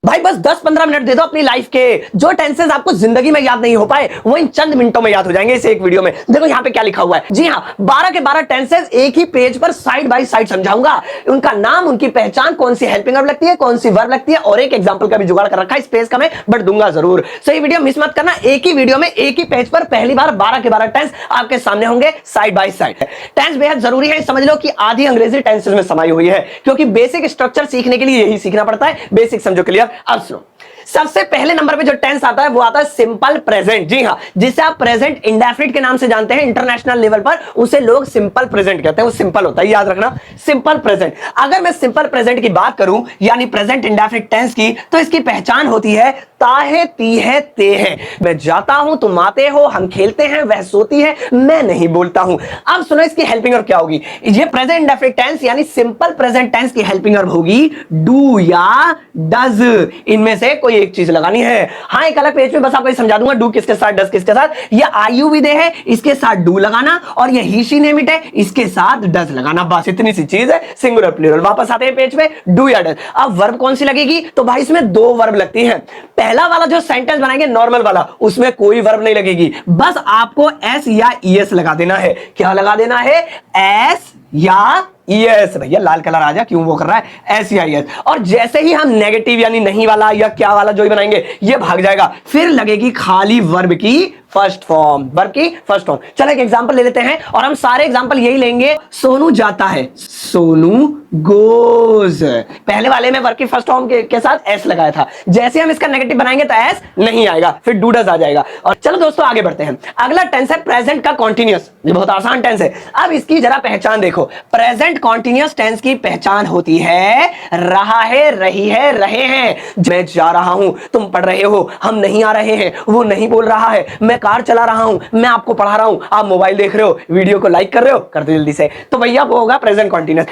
भाई बस 10-15 मिनट दे दो अपनी लाइफ के, जो टेंसेस आपको जिंदगी में याद नहीं हो पाए वो इन चंद मिनटों में याद हो जाएंगे इस एक वीडियो में। देखो यहाँ पे क्या लिखा हुआ है। जी हाँ, 12 के 12 टेंसेस एक ही पेज पर साइड बाय साइड समझाऊंगा। उनका नाम, उनकी पहचान, कौन सी हेल्पिंग वर्ब लगती है, कौन सी वर्ब लगती है, और एक एग्जाम्पल का भी जुगाड़ कर रखा है। स्पेस का मैं बट दूंगा जरूर। सो ये वीडियो मिस मत करना। एक ही वीडियो में एक ही पेज पर पहली बार 12 के 12 टेंस आपके सामने होंगे साइड बाय साइड। टेंस बेहद जरूरी है, समझ लो कि आधी अंग्रेजी टेंसेस में समाई हुई है, क्योंकि बेसिक स्ट्रक्चर सीखने के लिए यही सीखना पड़ता है। बेसिक समझो, क्लियर? अब सुनो, सबसे पहले नंबर पे जो टेंस आता है वो आता है सिंपल प्रेजेंट। जी हां, जिसे आप प्रेजेंट इंडेफिनिट के नाम से जानते हैं इंटरनेशनल लेवल पर, उसे लोग सिंपल प्रेजेंट कहते हैं। वो सिंपल होता है, याद रखना, सिंपल प्रेजेंट। अगर मैं सिंपल प्रेजेंट की बात करूं यानी प्रेजेंट इंडेफिनिट टेंस की, तो इसकी पहचान होती है ताहे, ती है, ते है। मैं जाता हूं, तुम आते हो, हम खेलते हैं, वह सोती है, मैं नहीं बोलता हूं। अब सुनो इसकी हेल्पिंग वर्ब क्या होगी। ये प्रेजेंट इंडेफिनिट टेंस यानी सिंपल प्रेजेंट टेंस की हेल्पिंग वर्ब होगी डू या डज। इनमें से कोई एक चीज लगानी है। हाँ, एक अलग पेज में बस आपको समझा दूंगा डू किसके साथ, डज किसके साथ। ये आयु विधेय है, इसके साथ डू लगाना, और ये ही शी नेम इट है, इसके साथ डज लगाना। बस इतनी सी चीज है, सिंगुलर प्लूरल। वापस आते हैं पेज पे, डू या डज। अब वर्ब कौन सी लगेगी, तो भाई इसमें दो वर्ब लगती है। पहला वाला जो सेंटेंस बनाएंगे नॉर्मल वाला, उसमें कोई वर्ब नहीं लगेगी, बस आपको एस या ईएस लगा देना है। क्या लगा देना है? एस या यस। भैया लाल कलर आ जा, क्यों वो कर रहा है? एस या यस। और जैसे ही हम नेगेटिव यानी नहीं वाला या क्या वाला जो ही बनाएंगे, ये भाग जाएगा। फिर लगेगी खाली वर्ब की फर्स्ट फॉर्म, वर्ब की फर्स्ट फॉर्म। चलो एक एग्जांपल ले लेते हैं, और हम सारे एग्जांपल यही लेंगे। सोनू जाता है, सोनू गोज। पहले वाले में वर्ब की फर्स्ट फॉर्म के साथ एस लगाया था। जैसे हम इसका नेगेटिव बनाएंगे तो एस नहीं आएगा, फिर डू डज आ जाएगा। और चलो दोस्तों आगे बढ़ते हैं। अगला टेंस है प्रेजेंट का कॉन्टिन्यूअस। ये बहुत आसान टेंस है। अब इसकी जरा पहचान देखो। प्रेजेंट कॉन्टिन्यूअस टेंस की पहचान होती है रहा है, रही है, रहे हैं। मैं जा रहा हूं, तुम पढ़ रहे हो, हम नहीं आ रहे हैं, वो नहीं बोल रहा है, मैं कार चला रहा हूं, मैं आपको पढ़ा रहा हूं, आप मोबाइल देख रहे हो, वीडियो को लाइक कर रहे हो, कर दो जल्दी से। तो भैया वो होगा प्रेजेंट कॉन्टिन्यूअस।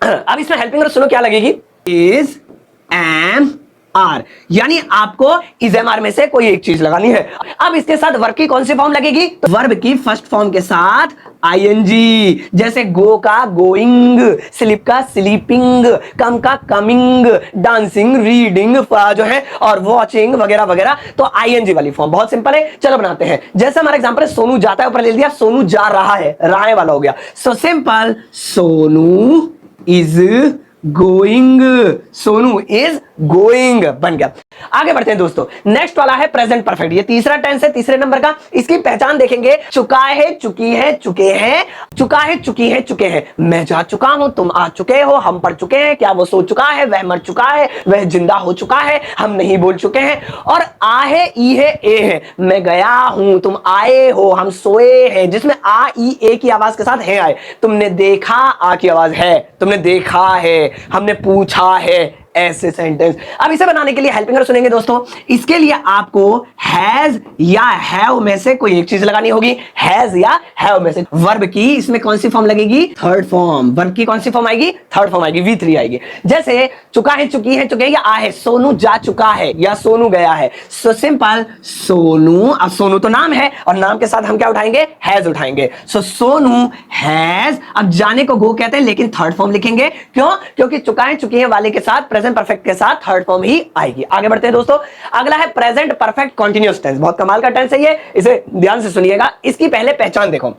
अब इसमें हेल्पिंग वर्ब सुनो क्या लगेगी। इज, एम, आर, यानी आपको इज एम आर में से कोई एक चीज लगानी है। अब इसके साथ वर्ब की कौन सी फॉर्म लगेगी, तो वर्ब की फर्स्ट फॉर्म के साथ आईएनजी। जैसे गो का गोइंग, स्लीप का स्लीपिंग, कम का कमिंग, डांसिंग, रीडिंग जो है, और वॉचिंग वगैरह वगैरह। तो आईएनजी वाली फॉर्म बहुत सिंपल है। चलो बनाते हैं। जैसे हमारा एग्जांपल है सोनू जाता है, ऊपर ले लिया, सोनू जा रहा है, रहा है वाला हो गया। So simple, Sonu is going, Sonu is going बन गया। आगे बढ़ते हैं दोस्तों। नेक्स्ट वाला है प्रेजेंट परफेक्ट। ये तीसरा टेंस है, तीसरे नंबर का। इसकी पहचान देखेंगे। चुका है, चुकी है, चुके हैं, चुका है, चुकी है, चुके हैं। मैं जा चुका हूं, तुम आ चुके हो, हम पढ़ चुके हैं, क्या वो सो चुका है, वह मर चुका है, वह जिंदा हो चुका है, हम नहीं बोल चुके हैं। और आ है, ई है, ए है। मैं गया हूं, तुम आए हो, हम सोए हैं, जिसमें आ, ई, ए की आवाज के साथ है आए। तुमने देखा, आ की आवाज है, तुमने देखा है, हमने पूछा है, ऐसे सेंटेंस। अब इसे बनाने के लिए हेल्पिंग वर्ब सुनेंगे दोस्तों। इसके लिए आपको हैज या हैव में से कोई एक चीज लगानी होगी। हैज या हैव में से। वर्ब की इसमें कौन सी फॉर्म लगेगी? Third form. वर्ब की कौन सी फॉर्म आएगी? थर्ड फॉर्म आएगी, V3 आएगी। जैसे चुका है, चुकी है, चुके, या आ है, सोनू जा चुका है या सोनू गया है। So simple, Sonu. अब सोनू तो नाम है, और नाम के साथ हम क्या उठाएंगे? हैज उठाएंगे। सो सोनू हैज। अब जाने को गो कहते हैं, लेकिन थर्ड फॉर्म लिखेंगे। क्यों? क्योंकि चुका है, चुकी है वाले के साथ प्रेजेंट परफेक्ट के साथ थर्ड फॉर्म ही आएगी। आगे बढ़ते हैं दोस्तों। अगला है प्रेजेंट परफेक्ट कॉन्टिन्यूअस टेंस। बहुत कमाल का टेंस है ये, इसे ध्यान से सुनिएगा। इसकी पहले पहचान देखो।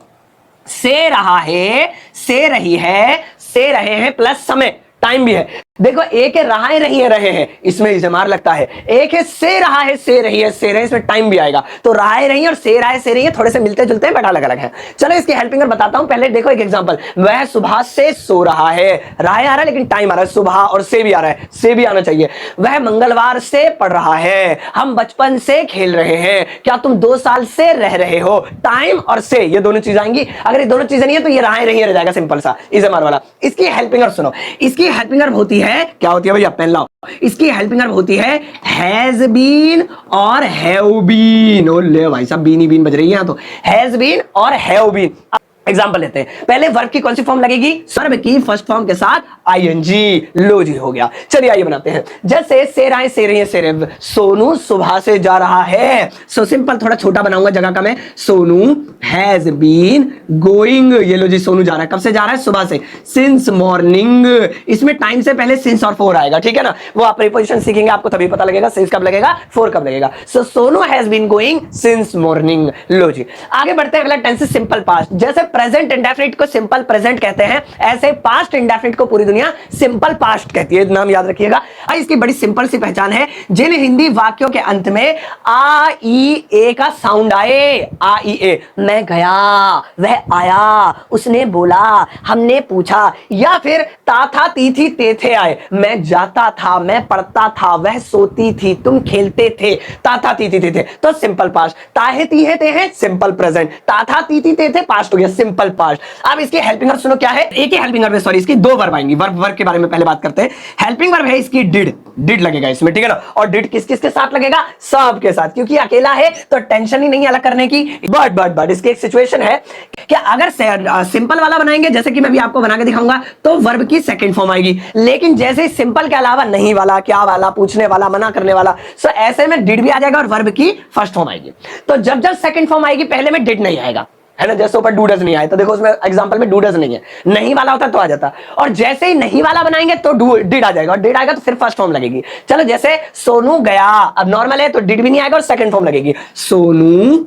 से रहा है, से रही है, से रहे हैं प्लस समय, टाइम भी है। देखो, एक है रहा है, रही है, रहे हैं, इसमें इजमार लगता है। एक है से रहा है, से रही है, से रहे, इसमें टाइम भी आएगा। तो रहा है, रही है और से रहा है, से रही है थोड़े से मिलते जुलते हैं, बट अलग अलग है। चलो इसकी हेल्पिंग वर्ब बताता हूं। पहले देखो एक एग्जांपल। वह सुबह से सो रहा है, रहा है आ रहा है, लेकिन टाइम आ रहा है। सुबह और से भी आ रहा है, से भी आना चाहिए। वह मंगलवार से पढ़ रहा है, हम बचपन से खेल रहे हैं, क्या तुम 2 साल से रह रहे हो। टाइम और से, ये दोनों चीजें आएंगी। अगर ये दोनों चीजें नहीं है तो ये रहा है, रही है रह जाएगा, सिंपल सा इजमार वाला। इसकी हेल्पिंग वर्ब सुनो। इसकी हेल्पिंग वर्ब होती है, क्या होती है भैया? पेन लाओ। इसकी हेल्पिंग वर्ब होती है हैज बीन और हैव बीन। ओ ले भाई साहब, बीन ही बीन बज रही है यहां तो। हैज बीन और हैव बीन। एग्जाम्पल लेते हैं, पहले वर्ब की कौन सी फॉर्म लगेगी, वर्ब की फर्स्ट फॉर्म के साथ आईएनजी। लो जी हो गया। चलिए आइए बनाते हैं, जैसे से रहे से रही है से रहे, सोनू सुबह से जा रहा है। सो सिंपल, थोड़ा छोटा बनाऊंगा जगह का मैं। सोनू हैज बीन गोइंग, ये लो जी सोनू जा रहा है, कब से जा रहा है, सुबह से, सिंस मॉर्निंग। इसमें टाइम से पहले सिंस और फोर आएगा, ठीक है ना, वो आप प्रीपोजिशन सीखेंगे आपको तभी पता लगेगा सिंस कब लगेगा, फोर कब लगेगा। So Sonu has been going since morning. लो जी आगे बढ़ते हैं, अगला टेंस सिंपल पास्ट। जैसे प्रेजेंट इंडेफिनिट को सिंपल प्रेजेंट कहते हैं, ऐसे पास्ट इंडेफिनिट को पूरी दुनिया सिंपल पास्ट कहती है, नाम याद रखिएगा। इसकी बड़ी सिंपल सी पहचान है, जिन हिंदी वाक्यों के अंत में आ ई ए का साउंड आए, आ ई ए, मैं गया, वह आया, उसने बोला, हमने पूछा, या फिर ता था ती थी ते थे आए, मैं जाता था, मैं पढ़ता था, वह सोती थी, तुम खेलते थे, ता था ती थी ते थे, तो सिंपल पास्ट। ताहे ती है ते हैं, सिंपल प्रेजेंट। ता था ती थी ते थे, पास्ट हो गया, सिंपल पास्ट। अब इसकी हेल्पिंग वर्ब सुनो क्या है, एक ही हेल्पिंग वर्ब है, सॉरी इसकी दो वर्ब आएंगी। वर्ब के बारे में पहले बात करते हैं। हेल्पिंग वर्ब है इसकी डिड लगेगा इसमें, ठीक है ना, और डिड किस किस के साथ लगेगा, सब के साथ, क्योंकि अकेला है तो टेंशन ही नहीं अलग करने की। बट इसकी एक सिचुएशन है कि अगर सिंपल वाला बनाएंगे, जैसे कि मैं भी आपको बना के दिखाऊंगा, तो वर्ब की सेकंड फॉर्म आएगी। लेकिन जैसे सिंपल के अलावा नहीं वाला, क्या वाला, पूछने वाला, मना करने वाला, सो ऐसे में डिड भी आ जाएगा और वर्ब की फर्स्ट फॉर्म आएगी। तो जब जब सेकंड फॉर्म आएगी, पहले में डिड नहीं आएगा, है ना, जैसे ऊपर डू डज नहीं आया, तो देखो उसमें एग्जांपल में डू डज नहीं है, नहीं वाला होता तो आ जाता, और जैसे ही नहीं वाला बनाएंगे तो डिड आ जाएगा, और डिड आएगा तो फिर फर्स्ट फॉर्म लगेगी। चलो जैसे सोनू गया, अब नॉर्मल है तो डिड भी नहीं आएगा और सेकंड फॉर्म लगेगी। सोनू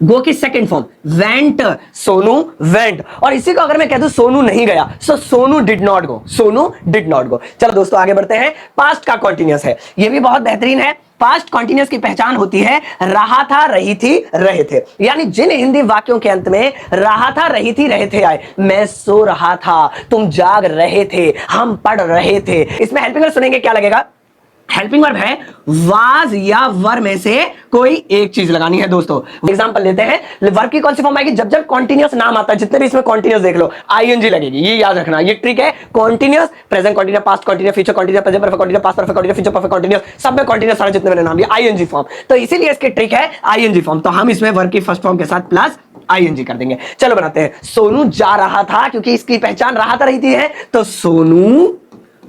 गो की second form went, Sonu went. और इसी को अगर मैं कह दूं सोनू नहीं गया, so Sonu did not go, Sonu did not go. चलो दोस्तों आगे बढ़ते हैं, पास्ट का कॉन्टिन्यूअस है, ये भी बहुत बेहतरीन है। पास्ट कॉन्टिन्यूअस की पहचान होती है रहा था, रही थी, रहे थे, यानी जिन हिंदी वाक्यों के अंत में रहा था, रही थी, रहे थे आए, मैं सो रहा था, तुम जाग रहे थे, हम पढ़ रहे थे, इसमें हेल्पिंग वर्ब सुनेंगे क्या लगेगा, हेल्पिंग वर्ब है वाज या वर में से कोई एक चीज लगानी है। दोस्तों एग्जांपल लेते हैं, वर्ब की कौन सी फॉर्म आएगी, जब जब कॉन्टिन्यूअस नाम आता है, जितने भी इसमें कॉन्टिन्यूअस देख लो, आईएनजी लगेगी, ये याद रखना, ये ट्रिक है। Continuous, present continuous, past continuous, future continuous, present perfect continuous, past perfect continuous, future perfect continuous, सब में कॉन्टिन्यूअस सारे जितने मैंने नाम लिए आईएनजी फॉर्म, तो इसीलिए इसकी ट्रिक है आईएनजी फॉर्म। तो हम इसमें वर्ब की फर्स्ट फॉर्म के साथ प्लस आईएनजी कर देंगे। चलो बनाते हैं, सोनू जा रहा था, क्योंकि इसकी पहचान रहा था, रही थी है, तो सोनू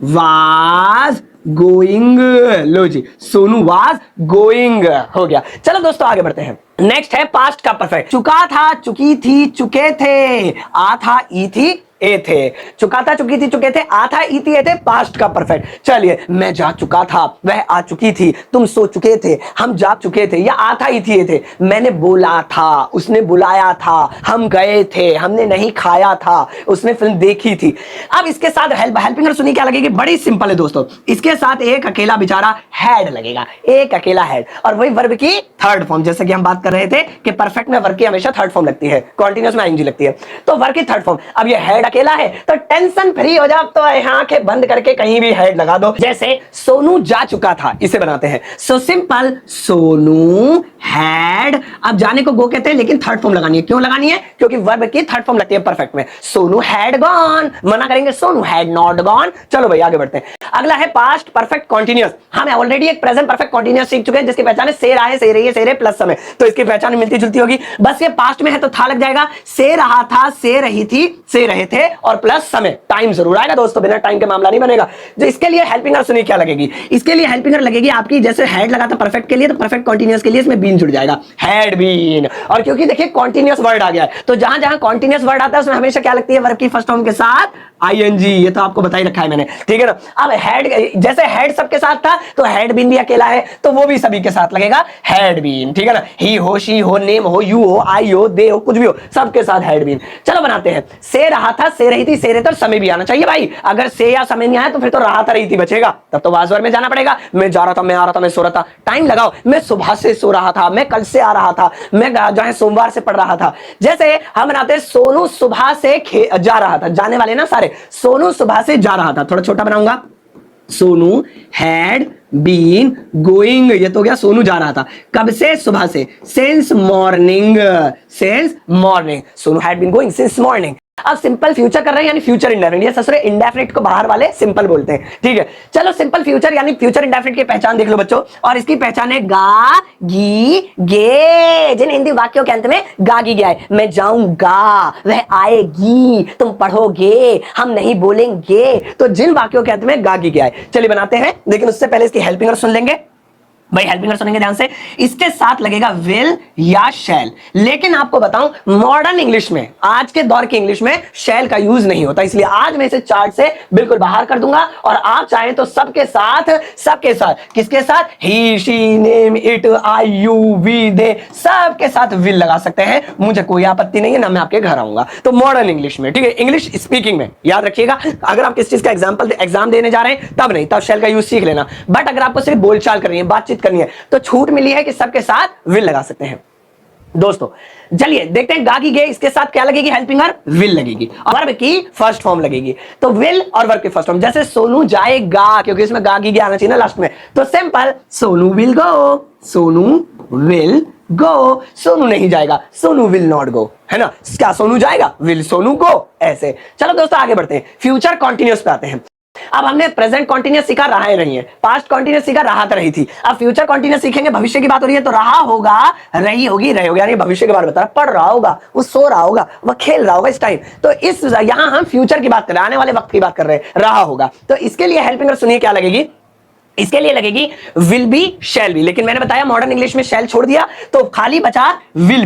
वाज गोइंग। लो जी सोनू वाज गोइंग हो गया। चलो दोस्तों आगे बढ़ते हैं, नेक्स्ट है पास्ट का परफेक्ट। चुका था, चुकी थी, चुके थे, आ था, ई थी, ए थे, चुका था, चुकी थी, चुके थे, आ था, ई थी, ए थे, पास्ट का परफेक्ट। चलिए, मैं जा चुका था, वह आ चुकी थी, तुम सो चुके थे, हम जाग चुके थे, या आ था, ई थी, ए थे, मैंने बोला था, उसने बुलाया था, हम गए थे, हमने नहीं खाया था, उसने फिल्म देखी थी। अब इसके साथ हेल्पिंग वर्ब सुनिए क्या लगेगी, बड़ी सिंपल है दोस्तों, इसके साथ एक अकेला बेचारा हैड लगेगा, एक अकेला हैड, और वही वर्ब की थर्ड फॉर्म, जैसे कि हम बात कर रहे थे कि परफेक्ट में वर्ब की हमेशा थर्ड फॉर्म लगती है, कॉन्टिन्यूअस में आईएनजी लगती है, तो वर्ब की थर्ड फॉर्म। अब ये हैड अकेला है तो टेंशन फ्री हो जाओ, तो आंखें बंद करके कहीं भी हेड लगा दो, जैसे सोनू जा चुका था, इसे बनाते हैं, सो सिंपल, सोनू हैड, अब जाने को गो कहते हैं, लेकिन थर्ड फॉर्म लगानी है, क्यों लगानी है, क्योंकि वर्ब की थर्ड फॉर्म लगती है परफेक्ट में। सोनू हैड गॉन, मना करेंगे सोनू हैड नॉट गॉन। चलो भाई आगे बढ़ते हैं, अगला है पास्ट परफेक्ट कॉन्टिन्यूअस। हम ऑलरेडी एक प्रेजेंट परफेक्ट कॉन्टिन्यूअस सीख चुके हैं, जिसकी पहचान है से रहा है, से रही है, से रहे प्लस समय, तो इसकी पहचान मिलती जुलती होगी, बस ये पास्ट में है तो था लग जाएगा, से रहा था, से रही थी, से रहे थे, और प्लस समय, टाइम जरूर आएगा दोस्तों, बिना टाइम के मामला नहीं बनेगा। जो इसके लिए हेल्पिंग वर्ब सुनिए क्या लगेगी, इसके लिए हेल्पिंग वर्ब लगेगी आपकी, जैसे हैड लगा था परफेक्ट के लिए, तो परफेक्ट कॉन्टिन्यूअस के लिए इसमें बीन जुड़ जाएगा, हैड बीन। और क्योंकि देखिए कॉन्टिन्यूअस वर्ड आ गया है, तो जहां जहां कॉन्टिन्यूअस वर्ड आता है उसमें हमेशा क्या लगती है, वर्ब की फर्स्ट फॉर्म के साथ आईएनजी, ये तो आपको बता ही रखा है मैंने, ठीक है ना। अब हेड, जैसे हेड सबके साथ था, तो हैड बीन भी अकेला है, तो वो भी सभी के साथ लगेगा, हैड बीन, ठीक है ना। ही हो, शी हो, नेम हो, यू हो, आई हो, दे हो, कुछ भी हो, सबके साथ हैड बीन। चलो बनाते हैं, से रहा था, से रही थी, से रहे, तो समय भी आना चाहिए भाई, अगर से या समय नहीं आया तो फिर तो रहा था, रही थी बचेगा, तब तो वाज वर्ब में जाना पड़ेगा। मैं जा रहा था, मैं आ रहा था, मैं सो रहा था, टाइम लगाओ, मैं सुबह से सो रहा था, मैं कल से आ रहा था, मैं जो है सोमवार से पढ़ रहा था। जैसे हम बनाते हैं, सोनू सुबह से जा रहा था, जाने वाले ना सारे, सोनू सुबह से जा रहा था, थोड़ा छोटा बनाऊंगा, सोनू हैड बीन गोइंग, ये तो गया सोनू जा रहा था, कब से, सुबह से, since morning, since morning, Sonu had been going since morning. अब सिंपल फ्यूचर कर रहे हैं यानी फ्यूचर इंडेफिनिट, ये ससुरे इंडेफिनिट को बाहर वाले सिंपल बोलते हैं, ठीक है। चलो सिंपल फ्यूचर यानी फ्यूचर इंडेफिनिट की पहचान देख लो बच्चों, और इसकी पहचान है गा गी गे। जिन हिंदी वाक्यों के अंत में गा गी गया है, मैं जाऊंगा, वह आएगी, तुम पढ़ोगे, हम नहीं बोलेंगे, तो जिन वाक्यों के अंत में गा गी गया है। चलिए बनाते हैं, लेकिन उससे पहले इसकी हेल्पिंग और सुन लेंगे भाई। हेल्पिंग और सुनेंगे ध्यान से, इसके साथ लगेगा विल या शैल। लेकिन आपको बताऊं मॉडर्न इंग्लिश में, आज के दौर की इंग्लिश में शैल का यूज नहीं होता, इसलिए आज मैं इसे चार्ट से बिल्कुल बाहर कर दूंगा, और आप चाहें तो सबके साथ किसके साथ, he she name it I you we they, सबके साथ विल लगा सकते हैं, मुझे कोई आपत्ति नहीं है, ना मैं आपके घर आऊंगा। तो मॉडर्न इंग्लिश में, ठीक है, इंग्लिश स्पीकिंग में याद रखिएगा, अगर आप किस चीज का एग्जाम देने जा रहे हैं तब नहीं, तब शैल का यूज सीख लेना। बट अगर आपको सिर्फ बोलचाल करनी है, बातचीत करनी है, तो छूट मिली है कि सबके साथ विल लगा सकते हैं दोस्तों। चलिए देखते हैं, गा की गे इसके साथ क्या लगेगी, हेल्पिंग और विल लगेगी, और वर्ब की फर्स्ट फॉर्म लगेगी। तो विल और वर्ब की फर्स्ट फॉर्म, जैसे सोनू जाएगा, क्योंकि इसमें गा की गे आना चाहिए ना लास्ट में, तो simple Sonu will go, Sonu will go. Sonu नहीं जाएगा, सोनू विल नॉट गो, है ना। क्या सोनू जाएगा, विल सोनू गो, ऐसे। चलो दोस्तों आगे बढ़ते हैं, फ्यूचर कॉन्टिन्यूअस पे आते हैं। अब हमने प्रेजेंट कॉन्टिन्यूअस सीखा, रहा है नहीं है, पास्ट कॉन्टिन्यूअस सीखा, रहा तो रही थी। अब फ्यूचर कॉन्टिन्यूअस सीखेंगे, भविष्य की बात हो रही है, तो रहा होगा, रही होगी, रहे होगा, यानी भविष्य के बारे में बता रहा, पढ़ रहा होगा, वो सो रहा होगा, वह खेल रहा होगा इस टाइम। तो इस यहां हम फ्यूचर की बात कर रहे हैं, आने वाले वक्त की बात कर रहे हैं, रहा होगा। तो इसके लिए हेल्पिंग और सुनिए क्या लगेगी, इसके लिए लगेगी विल बी शैल बी, लेकिन मैंने बताया मॉडर्न इंग्लिश में शैल छोड़ दिया, तो खाली बचा विल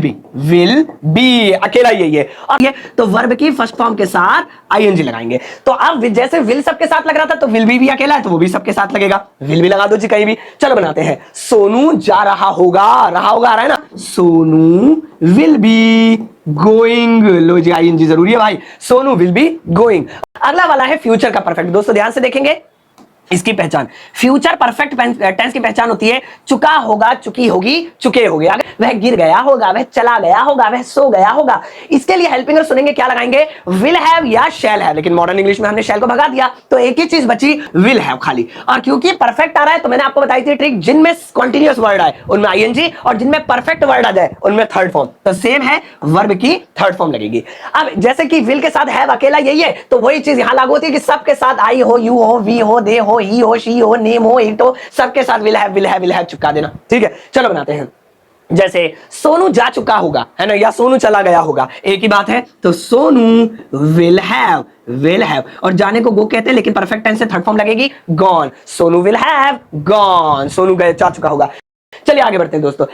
बी, अकेला यही है। और ये तो वर्ब की फर्स्ट फॉर्म के साथ आईएनजी लगाएंगे। तो अब जैसे विल सबके साथ लग रहा था, तो विल भी अकेला है, तो वो भी सबके साथ लगेगा, विल भी लगा दो जी कहीं भी। चलो बनाते हैं, सोनू जा रहा होगा, रहा होगा आ रहा है ना, सोनू विल बी गोइंग, लो जी आईएनजी जरूरी है भाई, सोनू विल बी गोइंग। अगला वाला है फ्यूचर का परफेक्ट, दोस्तों ध्यान से देखेंगे इसकी पहचान। फ्यूचर परफेक्ट टेंस की पहचान होती है चुका होगा, चुकी होगी, चुके होगे, वह गिर गया होगा, वह चला गया होगा, वह सो गया होगा। इसके लिए हेल्पिंग और सुनेंगे क्या लगाएंगे, विल हैव या शैल हैव, लेकिन मॉडर्न इंग्लिश में हमने शैल को भगा दिया, तो एक ही चीज बची विल हैव खाली। और क्योंकि परफेक्ट आ रहा है, तो मैंने आपको बताई थी ट्रिक, जिनमें कॉन्टिन्यूअस वर्ड आए उनमें आईएनजी, और जिनमें परफेक्ट वर्ड आ जाए उनमें थर्ड फॉर्म। तो सेम है, वर्ब की थर्ड फॉर्म लगेगी। अब जैसे कि विल के साथ हैव अकेला यही है, तो वही चीज यहां लागू होती है कि सबके साथ आई हो, यू हो, वी हो, दे हो, ही हो, शी हो, नेम हो, इट हो, सबके साथ विल हैव चिपका देना, ठीक है। चलो बनाते हैं, जैसे सोनू जा चुका होगा, है ना, या सोनू चला गया होगा, एक ही बात है, तो सोनू विल हैव, और जाने को गो कहते हैं, लेकिन परफेक्ट टेंस से थर्ड फॉर्म लगेगी gone, Sonu will have gone, Sonu गए जा चुका होगा। चलिए आगे बढ़ते हैं दोस्तों,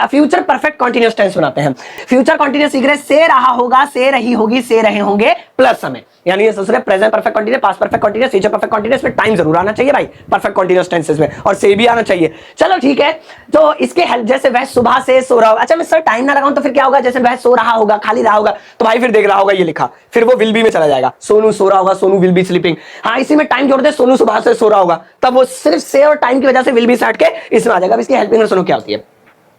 फ्यूचर परफेक्ट कॉन्टिन्यूअस टेंस बनाते हैं। फ्यूचर कॉन्टिन्यूअस सीख रहे, से रहा होगा, से रही होगी, से रहे होंगे प्लस समय, यानी ये सोच रहे present perfect continuous, past perfect continuous, future perfect continuous में टाइम जरूर आना चाहिए भाई परफेक्ट कॉन्टिन्यूअस टेंसेस में, और से भी आना चाहिए। चलो ठीक है, तो इसके हेल्प, जैसे वह सुबह से सो रहा होगा, अच्छा मैं सर टाइम ना लगाऊं तो फिर क्या होगा, जैसे वह सो रहा होगा, खाली रहा होगा, तो भाई फिर देख रहा होगा ये लिखा, फिर वो विल बी में चला जाएगा, सोनू सो रहा होगा, सोनू विल बी स्लीपिंग। हाँ इसी में टाइम जोड़ दे, सोनू सुबह से सो रहा होगा, तब वो सिर्फ से और टाइम की वजह से विल बी से हट के इसमें आ जाएगा। इसकी हेल्पिंग और सुनो क्या होती है,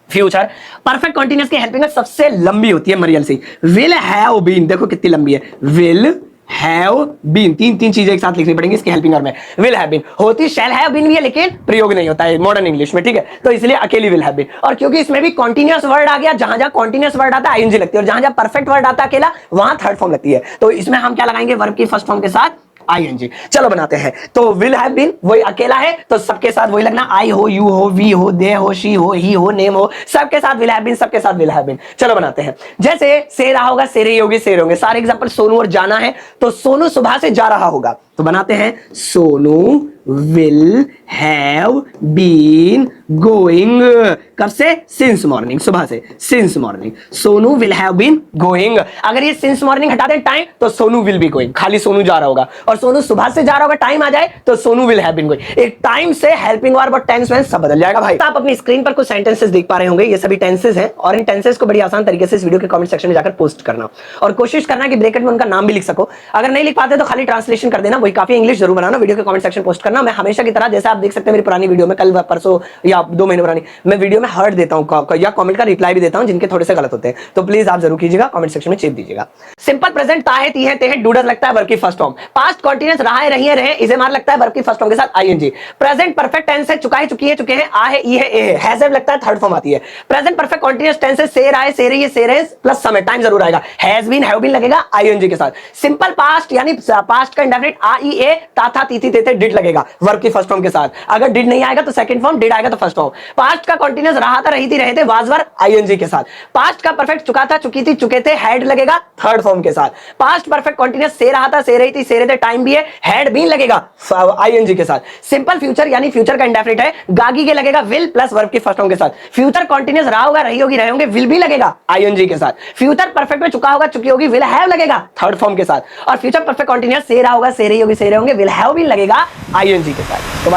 फ्यूचर परफेक्ट कॉन्टिन्यूअस की हेल्पिंग सबसे लंबी होती है मरियल सी, विल हैव बीन, देखो कितनी लंबी है, विल हैव बीन, तीन चीजें एक साथ लिखनी पड़ेंगी इसकी हेल्पिंग में। विल हैव बीन होती, शैल हैव बीन भी है, लेकिन प्रयोग नहीं होता है मॉडर्न इंग्लिश में, ठीक है, तो इसलिए अकेली विल हैव बीन। और क्योंकि इसमें भी कॉन्टिन्यूअस वर्ड आ गया, जहां जहां कॉन्टिन्यूअस वर्ड आता है आईएनजी लगती है, और जहां जहां परफेक्ट वर्ड आता है अकेला, वहां थर्ड फॉर्म लगती है। तो इसमें हम क्या लगाएंगे, वर्ब की फर्स्ट फॉर्म के साथ आईएनजी। चलो बनाते हैं, तो विल हैव बीन वही अकेला है, तो सबके साथ वही लगना, आई हो, यू हो, वी हो, दे हो, शी हो, ही हो, नेम हो, सबके साथ विल हैव बीन, सबके साथ विल हैव बीन। चलो बनाते हैं, जैसे से रहा होगा, से रही होगी, से रहे होंगे, सारे एग्जांपल सोनू और जाना है, तो सोनू सुबह से जा रहा होगा, तो बनाते हैं Sonu will have been going, कब से, सिंस मॉर्निंग, सुबह से, since morning, Sonu will have been going. अगर ये सिंस मॉर्निंग हटा दें टाइम, तो सोनू विल बी गोइंग, खाली सोनू जा रहा होगा, और सोनू सुबह से जा रहा होगा, टाइम आ जाए तो Sonu will have been going. एक टाइम से हेल्पिंग वर्ब और टेंस में सब बदल जाएगा भाई। तो आप अपनी स्क्रीन पर कुछ सेंटेंसेस देख पा रहे होंगे, ये सभी टेंसेस हैं, और इन टेंसेस को बड़ी आसान तरीके से इस वीडियो के कमेंट सेक्शन में जाकर पोस्ट करना, और कोशिश करना कि ब्रैकेट में उनका नाम भी लिख सको। अगर नहीं लिख पाते तो खाली ट्रांसलेशन कर देना, वही काफी इंग्लिश जरूर बनाना, वीडियो के कमेंट सेक्शन पोस्ट करना। मैं हमेशा की तरह जैसे आप देख सकते हैं मेरी पुरानी वीडियो में, कल परसों या 2 महीने पुरानी, मैं वीडियो में हर्ट देता हूं या कमेंट का रिप्लाई भी देता हूं जिनके थोड़े से गलत होते हैं, तो प्लीज आप जरूर कीजिएगा, कमेंट सेक्शन में चेप दीजिएगा। सिंपल प्रेजेंट ताहे ती है ते है डूडर लगता है वर्ब की फर्स्ट फॉर्म। पास्ट कंटीन्यूअस रहा है रही है रहे इसे मार लगता है वर्ब की फर्स्ट फॉर्म के साथ आईएनजी। प्रेजेंट परफेक्ट टेंस है चुका है चुकी है चुके हैं आ है ई है ए है, हैज हैव लगता है थर्ड फॉर्म आती है। प्रेजेंट परफेक्ट कंटीन्यूअस टेंस है से रहा है से रही है से रहे प्लस समय टाइम जरूर आएगा, हैज बीन हैव बीन लगेगा आईएनजी के साथ। सिंपल पास्ट यानी पास्ट का इंडेफिनिट आ ई ए ता था ती थी ते थे डिड लगेगा वर्ब की फर्स्ट फॉर्म के साथ। अगर डिड नहीं आएगा तो सेकंड फॉर्म, डिड आएगा तो फर्स्ट फॉर्म। पास्ट का कंटीन्यूअस रहा था रही थी रहे थे वाज वर आईएनजी के साथ। पास्ट का परफेक्ट चुका था चुकी थी चुके थे हैड लगेगा थर्ड फॉर्म के साथ। पास्ट परफेक्ट कंटीन्यूअस से रहा था से रही थी से रहे थे टाइम भी है, हैड बीन लगेगा आईएनजी के साथ। सिंपल फ्यूचर यानी फ्यूचर का इंडेफिनिट है गागी के लगेगा विल प्लस वर्ब की फर्स्ट फॉर्म के साथ। फ्यूचर कंटीन्यूअस रहा होगा रही होगी रहे होंगे विल भी लगेगा आईएनजी के साथ। फ्यूचर परफेक्ट में चुका होगा चुकी होगी विल हैव लगेगा थर्ड फॉर्म के साथ। और फ्यूचर परफेक्ट कंटीन्यूअस से रहा होगा से रही होगी से रहे होंगे विल हैव बीन लगेगा आईएनजी के साथ। तो